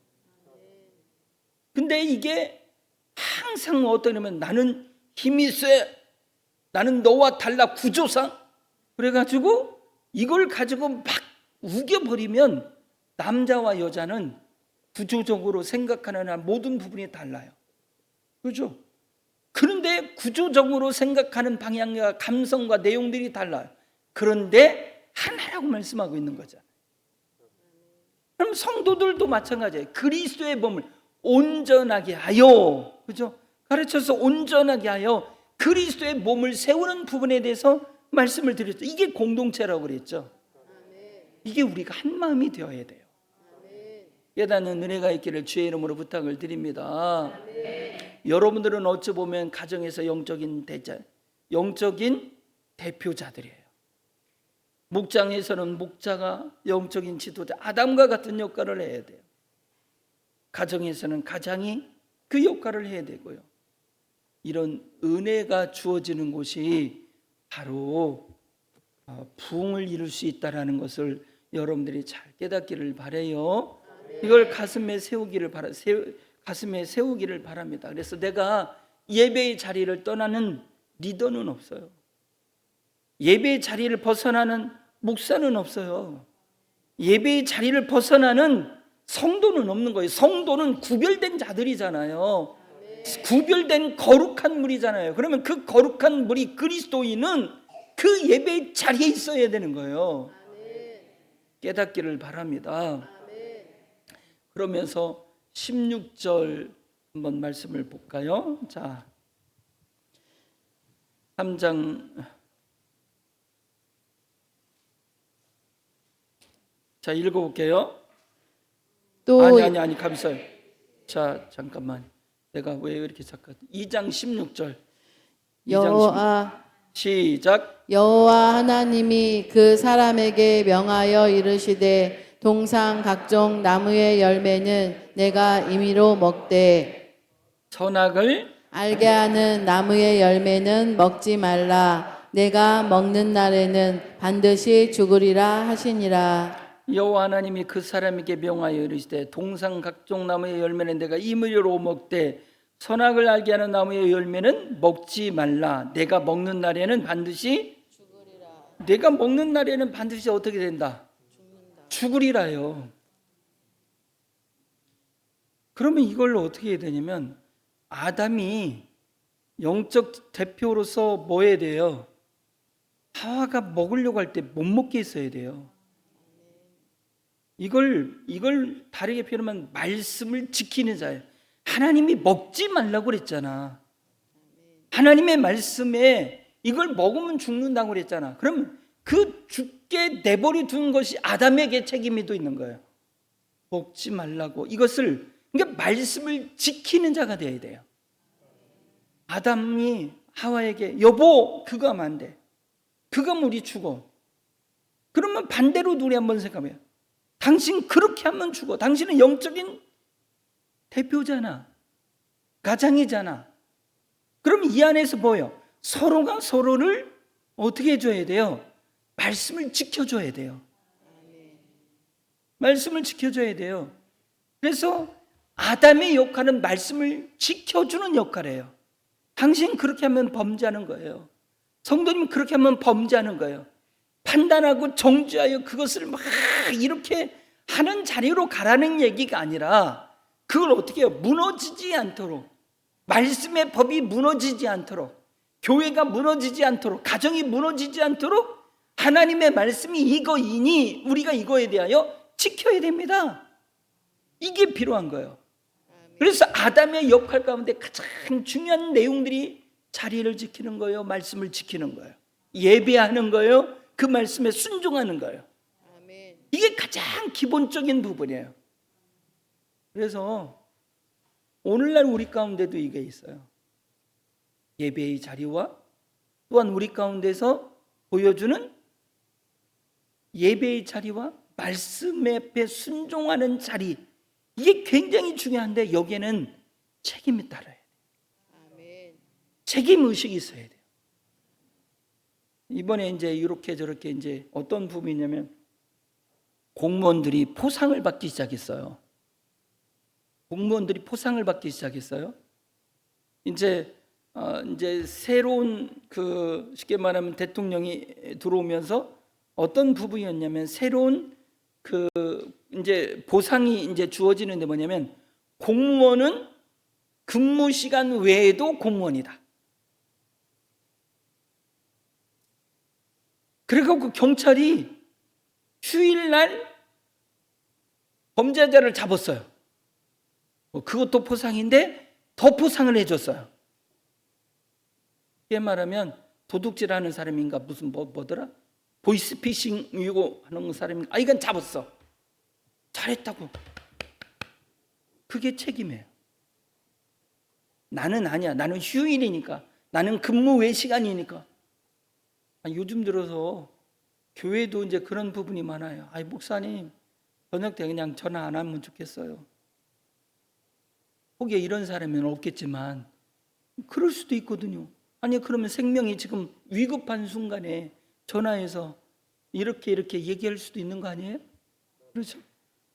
근데 이게 항상 어떠냐면, 나는 힘이 세, 나는 너와 달라, 구조상, 그래가지고 이걸 가지고 막 우겨버리면 남자와 여자는 구조적으로 생각하는 모든 부분이 달라요. 그렇죠? 그런데 구조적으로 생각하는 방향과 감성과 내용들이 달라요. 그런데 하나라고 말씀하고 있는 거죠. 그럼 성도들도 마찬가지예요. 그리스도의 몸을 온전하게 하여, 그죠? 가르쳐서 온전하게 하여 그리스도의 몸을 세우는 부분에 대해서 말씀을 드렸죠. 이게 공동체라고 그랬죠. 이게 우리가 한 마음이 되어야 돼요. 깨닫는 은혜가 있기를 주의 이름으로 부탁을 드립니다. 여러분들은 어찌 보면 가정에서 영적인 대표자들이에요. 목장에서는 목자가 영적인 지도자, 아담과 같은 역할을 해야 돼요. 가정에서는 가장이 그 역할을 해야 되고요. 이런 은혜가 주어지는 곳이 바로 부흥을 이룰 수 있다라는 것을 여러분들이 잘 깨닫기를 바라요. 이걸 가슴에 세우기를 바랍니다. 그래서 내가 예배의 자리를 떠나는 리더는 없어요. 예배의 자리를 벗어나는 목사는 없어요. 예배의 자리를 벗어나는 성도는 없는 거예요. 성도는 구별된 자들이잖아요. 구별된 거룩한 물이잖아요. 그러면 그 거룩한 물이 그리스도인은 그 예배의 자리에 있어야 되는 거예요. 깨닫기를 바랍니다. 그러면서 16절 한번 말씀을 볼까요? 자, 3장. 자, 읽어볼게요. 또 아니 감사해요. 자, 잠깐만. 내가 왜 이렇게 잠깐. 2장 16절. 2장 16절. 시작. 여호와 하나님이 그 사람에게 명하여 이르시되 동상 각종 나무의 열매는 내가 임의로 먹되 선악을 알게 하는 나무의 열매는 먹지 말라. 내가 먹는 날에는 반드시 죽으리라 하시니라. 여호와 하나님이 그 사람에게 명하여 이르시되 동상 각종 나무의 열매는 내가 임의로 먹되 선악을 알게 하는 나무의 열매는 먹지 말라. 내가 먹는 날에는 반드시 죽으리라. 내가 먹는 날에는 반드시 어떻게 된다? 죽으리라요. 그러면 이걸로 어떻게 해야 되냐면 아담이 영적 대표로서 뭐 해야 돼요? 하와가 먹으려고 할 때 못 먹게 했어야 돼요. 이걸 다르게 표현하면 말씀을 지키는 자예요. 하나님이 먹지 말라고 그랬잖아. 하나님의 말씀에 이걸 먹으면 죽는다고 그랬잖아. 그럼 그 죽게 내버려 둔 것이 아담에게 책임이 또 있는 거예요. 먹지 말라고. 이것을 그러니까 말씀을 지키는 자가 되어야 돼요. 아담이 하와에게 여보 그거 하면 안 돼. 그거 하면 우리 죽어. 그러면 반대로 우리 한번 생각해요. 당신 그렇게 하면 죽어. 당신은 영적인 대표잖아. 가장이잖아. 그럼 이 안에서 뭐예요? 서로가 서로를 어떻게 해줘야 돼요? 말씀을 지켜줘야 돼요. 말씀을 지켜줘야 돼요. 그래서 아담의 역할은 말씀을 지켜주는 역할이에요. 당신 그렇게 하면 범죄하는 거예요. 성도님 그렇게 하면 범죄하는 거예요. 판단하고 정죄하여 그것을 막 이렇게 하는 자리로 가라는 얘기가 아니라 그걸 어떻게 해요? 무너지지 않도록, 말씀의 법이 무너지지 않도록, 교회가 무너지지 않도록, 가정이 무너지지 않도록 하나님의 말씀이 이거이니 우리가 이거에 대하여 지켜야 됩니다. 이게 필요한 거예요. 그래서 아담의 역할 가운데 가장 중요한 내용들이 자리를 지키는 거예요. 말씀을 지키는 거예요. 예배하는 거예요. 그 말씀에 순종하는 거예요. 이게 가장 기본적인 부분이에요. 그래서 오늘날 우리 가운데도 이게 있어요. 예배의 자리와 또한 우리 가운데서 보여주는 예배의 자리와 말씀 앞에 순종하는 자리, 이게 굉장히 중요한데 여기에는 책임이 따라야 돼요. 책임 의식이 있어야 돼요. 이번에 이제 이렇게 저렇게 이제 어떤 부분이냐면 공무원들이 포상을 받기 시작했어요. 공무원들이 포상을 받기 시작했어요. 이제 새로운 쉽게 말하면 대통령이 들어오면서 어떤 부분이었냐면 새로운 이제 보상이 이제 주어지는데 뭐냐면 공무원은 근무 시간 외에도 공무원이다. 그리고 그 경찰이 휴일날 범죄자를 잡았어요. 그것도 포상인데 더 포상을 해줬어요. 이게 말하면 도둑질하는 사람인가 무슨 뭐더라? 보이스피싱 이거 하는 사람인가? 이건 잡았어. 잘했다고. 그게 책임이에요. 나는 아니야. 나는 휴일이니까. 나는 근무 외 시간이니까. 요즘 들어서 교회도 이제 그런 부분이 많아요. 목사님 저녁 때 그냥 전화 안 하면 좋겠어요. 혹여 이런 사람은 없겠지만 그럴 수도 있거든요. 아니 그러면 생명이 지금 위급한 순간에 전화해서 이렇게 얘기할 수도 있는 거 아니에요? 그렇죠?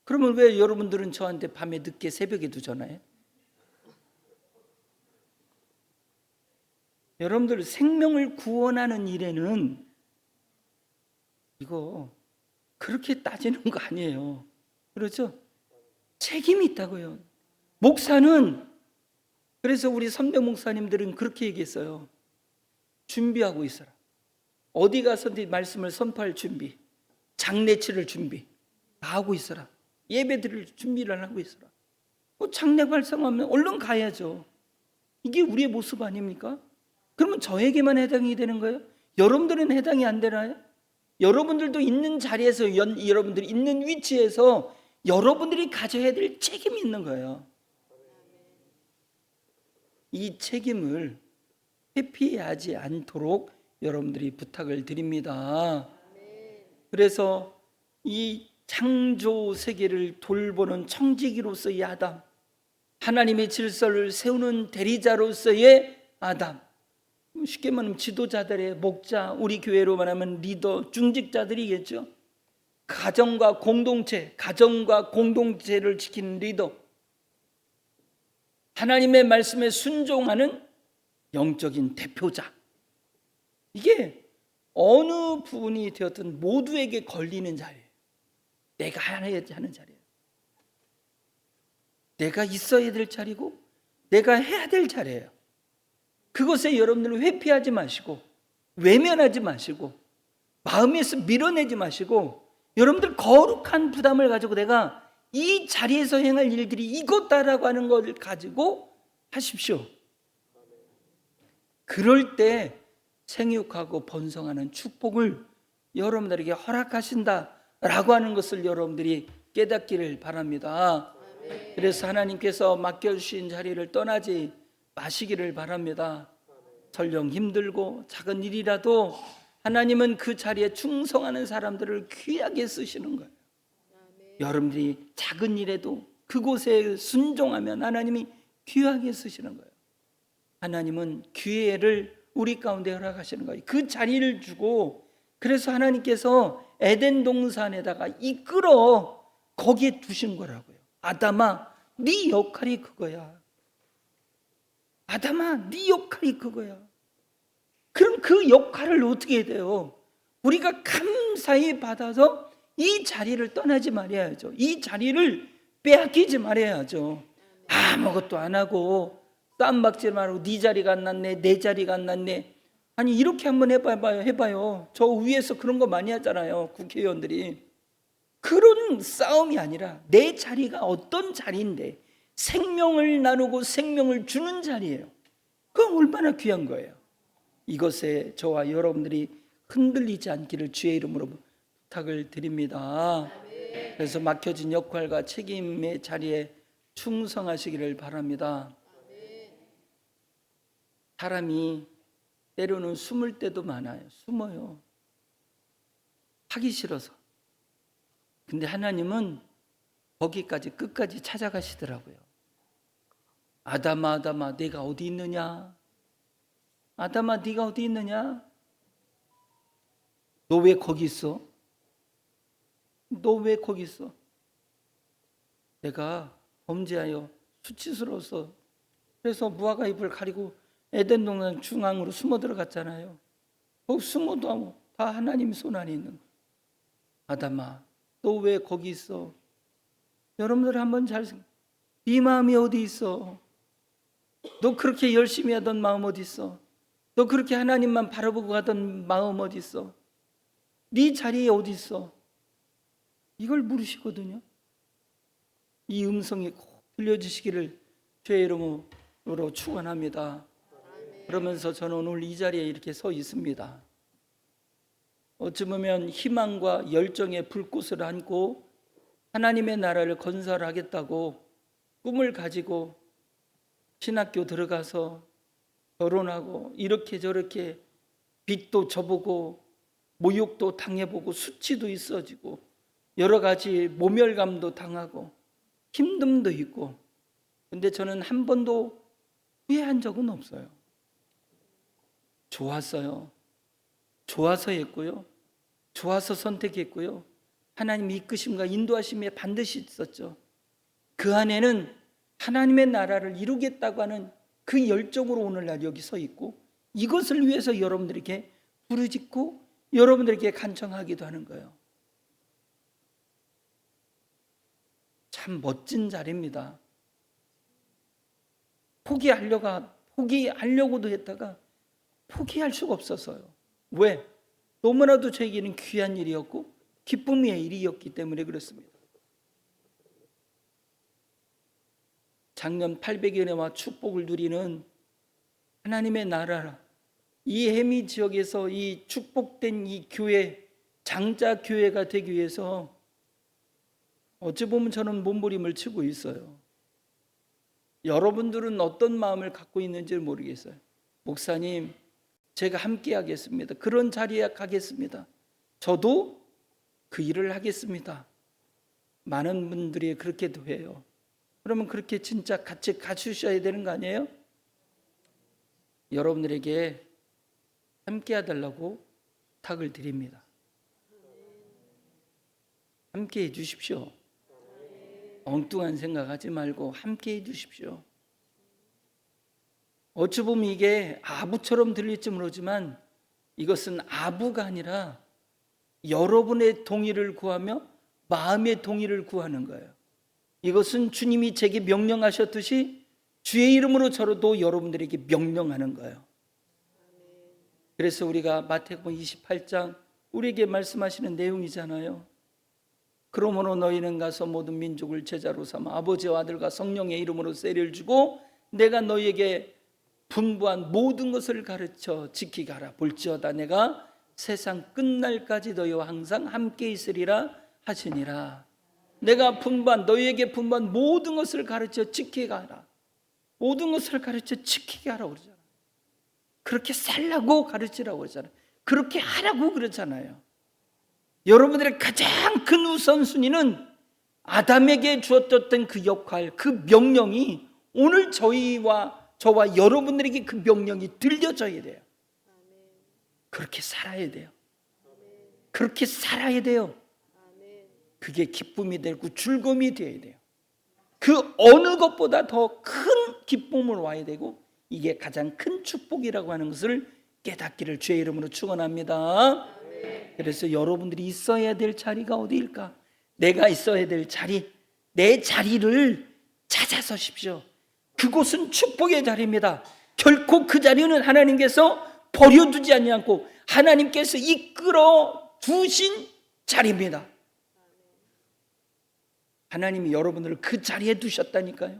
그러면 왜 여러분들은 저한테 밤에 늦게 새벽에도 전화해? 여러분들 생명을 구원하는 일에는 이거 그렇게 따지는 거 아니에요. 그렇죠? 책임이 있다고요. 목사는, 그래서 우리 선배 목사님들은 그렇게 얘기했어요. 준비하고 있어라. 어디 가서든 말씀을 선포할 준비, 장례 치를 준비 다 하고 있어라. 예배 드릴 준비를 하고 있어라. 장례 발송하면 얼른 가야죠. 이게 우리의 모습 아닙니까? 그러면 저에게만 해당이 되는 거예요? 여러분들은 해당이 안 되나요? 여러분들도 있는 자리에서, 여러분들이 있는 위치에서 여러분들이 가져야 될 책임이 있는 거예요. 이 책임을 회피하지 않도록 여러분들이 부탁을 드립니다. 그래서 이 창조 세계를 돌보는 청지기로서의 아담, 하나님의 질서를 세우는 대리자로서의 아담, 쉽게 말하면 지도자들의 목자, 우리 교회로 말하면 리더, 중직자들이겠죠. 가정과 공동체를 지키는 리더, 하나님의 말씀에 순종하는 영적인 대표자. 이게 어느 부분이 되었든 모두에게 걸리는 자리예요. 내가 해야지 하는 자리예요. 내가 있어야 될 자리고 내가 해야 될 자리예요. 그것에 여러분들은 회피하지 마시고 외면하지 마시고 마음에서 밀어내지 마시고 여러분들 거룩한 부담을 가지고 내가 이 자리에서 행할 일들이 이것다라고 하는 것을 가지고 하십시오. 그럴 때 생육하고 번성하는 축복을 여러분들에게 허락하신다라고 하는 것을 여러분들이 깨닫기를 바랍니다. 그래서 하나님께서 맡겨주신 자리를 떠나지 마시기를 바랍니다. 설령 힘들고 작은 일이라도 하나님은 그 자리에 충성하는 사람들을 귀하게 쓰시는 거예요. 여러분들이 작은 일에도 그곳에 순종하면 하나님이 귀하게 쓰시는 거예요. 하나님은 기회를 우리 가운데 허락하시는 거예요. 그 자리를 주고, 그래서 하나님께서 에덴 동산에다가 이끌어 거기에 두신 거라고요. 아담아, 네 역할이 그거야. 아담아, 네 역할이 그거야. 그럼 그 역할을 어떻게 해야 돼요? 우리가 감사히 받아서 이 자리를 떠나지 말아야죠. 이 자리를 빼앗기지 말아야죠. 아무것도 안 하고 쌈박질 말고 네 자리가 안 났네, 내 자리가 안 났네. 아니 이렇게 한번 해봐요. 저 위에서 그런 거 많이 하잖아요, 국회의원들이. 그런 싸움이 아니라 내 자리가 어떤 자리인데 생명을 나누고 생명을 주는 자리예요. 그건 얼마나 귀한 거예요. 이것에 저와 여러분들이 흔들리지 않기를 주의 이름으로 부탁을 드립니다. 그래서 맡겨진 역할과 책임의 자리에 충성하시기를 바랍니다. 사람이 때로는 숨을 때도 많아요. 숨어요. 하기 싫어서. 근데 하나님은 거기까지 끝까지 찾아가시더라고요. 아담아, 아담아, 내가 어디 있느냐? 아담아, 네가 어디 있느냐? 너 왜 거기 있어? 너 왜 거기 있어? 내가 범죄하여 수치스러워서 그래서 무화과 잎을 가리고 에덴 동산 중앙으로 숨어 들어갔잖아요. 거기 숨어도 다 하나님 손 안에 있는 거예요. 아담아, 너 왜 거기 있어? 여러분들 한번 잘 생각해. 네 마음이 어디 있어? 너 그렇게 열심히 하던 마음 어디 있어? 너 그렇게 하나님만 바라보고 가던 마음 어디 있어? 네 자리에 어디 있어? 이걸 물으시거든요. 이 음성이 꼭 들려주시기를 주의 이름으로 축원합니다. 그러면서 저는 오늘 이 자리에 이렇게 서 있습니다. 어찌 보면 희망과 열정의 불꽃을 안고 하나님의 나라를 건설하겠다고 꿈을 가지고 신학교 들어가서 결혼하고 이렇게 저렇게 빚도 져보고 모욕도 당해보고 수치도 있어지고 여러 가지 모멸감도 당하고 힘듦도 있고, 근데 저는 한 번도 후회한 적은 없어요. 좋았어요. 좋아서 했고요. 좋아서 선택했고요. 하나님 이끄심과 인도하심에 반드시 있었죠. 그 안에는 하나님의 나라를 이루겠다고 하는 그 열정으로 오늘날 여기 서 있고, 이것을 위해서 여러분들에게 부르짖고 여러분들에게 간청하기도 하는 거예요. 참 멋진 자리입니다. 포기하려고도 했다가 포기할 수가 없어서요. 왜? 너무나도 저에게는 귀한 일이었고 기쁨의 일이었기 때문에 그렇습니다. 작년 800여년와 축복을 누리는 하나님의 나라, 이 해미 지역에서 이 축복된 이 교회, 장자 교회가 되기 위해서 어찌 보면 저는 몸부림을 치고 있어요. 여러분들은 어떤 마음을 갖고 있는지 모르겠어요. 목사님, 제가 함께 하겠습니다. 그런 자리에 가겠습니다. 저도 그 일을 하겠습니다. 많은 분들이 그렇게도 해요. 그러면 그렇게 진짜 같이 가주셔야 되는 거 아니에요? 여러분들에게 함께 해달라고 부탁을 드립니다. 함께 해주십시오. 엉뚱한 생각하지 말고 함께 해주십시오. 어찌 보면 이게 아부처럼 들릴지 모르지만 이것은 아부가 아니라 여러분의 동의를 구하며 마음의 동의를 구하는 거예요. 이것은 주님이 제게 명령하셨듯이 주의 이름으로 저도 여러분들에게 명령하는 거예요. 그래서 우리가 마태복음 28장 우리에게 말씀하시는 내용이잖아요. 그러므로 너희는 가서 모든 민족을 제자로 삼아 아버지와 아들과 성령의 이름으로 세례를 주고 내가 너희에게 분부한 모든 것을 가르쳐 지키게 하라. 볼지어다 내가 세상 끝날까지 너희와 항상 함께 있으리라 하시니라. 내가 너희에게 분부한 모든 것을 가르쳐 지키게 하라. 모든 것을 가르쳐 지키게 하라고 그러잖아요. 그렇게 살라고 가르치라고 그러잖아요. 그렇게 하라고 그러잖아요. 여러분들의 가장 큰 우선순위는 아담에게 주었던 그 역할, 그 명령이 오늘 저와 여러분들에게 그 명령이 들려져야 돼요. 그렇게 살아야 돼요. 그렇게 살아야 돼요. 그게 기쁨이 되고 즐거움이 되어야 돼요. 그 어느 것보다 더 큰 기쁨을 와야 되고 이게 가장 큰 축복이라고 하는 것을 깨닫기를 주의 이름으로 축원합니다. 그래서 여러분들이 있어야 될 자리가 어디일까? 내가 있어야 될 자리, 내 자리를 찾아서십시오. 그곳은 축복의 자리입니다. 결코 그 자리는 하나님께서 버려두지 않고 하나님께서 이끌어 두신 자리입니다. 하나님이 여러분들을 그 자리에 두셨다니까요.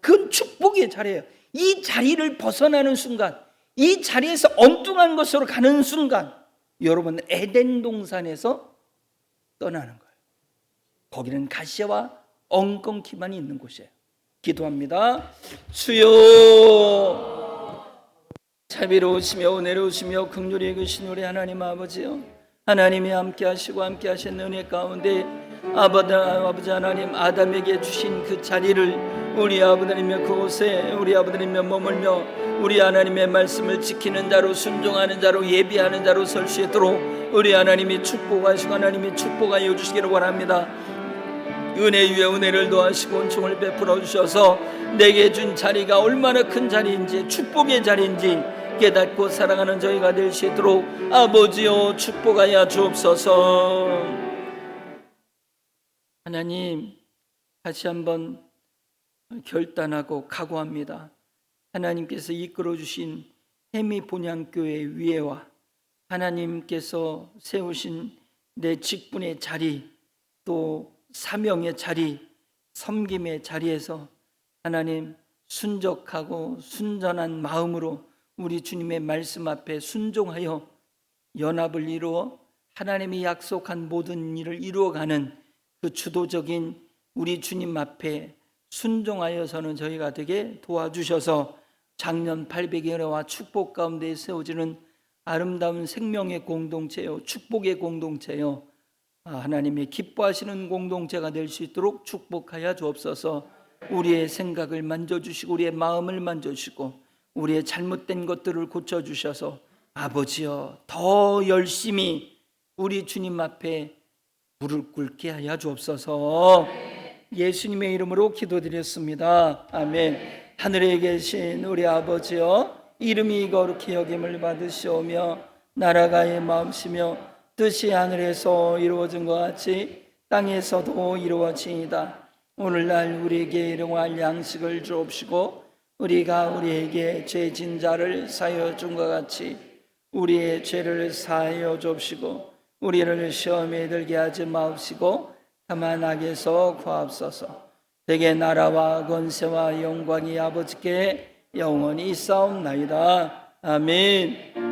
그건 축복의 자리예요. 이 자리를 벗어나는 순간, 이 자리에서 엉뚱한 것으로 가는 순간 여러분은 에덴 동산에서 떠나는 거예요. 거기는 가시와 엉겅퀴만 있는 곳이에요. 기도합니다. 주여, 자비로우시며 은혜로우시며 긍휼히 여기신 우리 하나님 아버지요, 하나님이 함께 하시고 함께 하신 은혜 가운데 아버지 하나님, 아담에게 주신 그 자리를 우리 아버지님의 그곳에 우리 아버지님의 머물며 우리 하나님의 말씀을 지키는 자로, 순종하는 자로, 예비하는 자로 설 수 있도록 우리 하나님이 축복하시고 하나님이 축복하여 주시기를 원합니다. 은혜 위에 은혜를 더하시고 은총을 베풀어 주셔서 내게 준 자리가 얼마나 큰 자리인지, 축복의 자리인지 깨닫고 살아가는 저희가 될 수 있도록 아버지여 축복하여 주옵소서. 하나님, 다시 한번 결단하고 각오합니다. 하나님께서 이끌어 주신 해미 본향교회 위에와 하나님께서 세우신 내 직분의 자리, 또 사명의 자리, 섬김의 자리에서 하나님 순적하고 순전한 마음으로 우리 주님의 말씀 앞에 순종하여 연합을 이루어 하나님이 약속한 모든 일을 이루어가는 그 주도적인 우리 주님 앞에 순종하여서는 저희가 되게 도와주셔서 작년 800여래와 축복 가운데 세워지는 아름다운 생명의 공동체요, 축복의 공동체요, 하나님이 기뻐하시는 공동체가 될 수 있도록 축복하여 주옵소서. 우리의 생각을 만져주시고 우리의 마음을 만져주시고 우리의 잘못된 것들을 고쳐주셔서 아버지여 더 열심히 우리 주님 앞에 무릎 꿇게 하여 주옵소서. 예수님의 이름으로 기도드렸습니다. 아멘. 하늘에 계신 우리 아버지여, 이름이 거룩히 여김을 받으시오며 나라가 임하옵시며 뜻이 하늘에서 이루어진 것 같이 땅에서도 이루어지이다. 오늘날 우리에게 일용할 양식을 주옵시고 우리가 우리에게 죄진 자를 사하여 준 것 같이 우리의 죄를 사하여 주옵시고 우리를 시험에 들게 하지 마옵시고 다만 악에서 구하옵소서. 대개 나라와 권세와 영광이 아버지께 영원히 있사옵나이다. 아멘.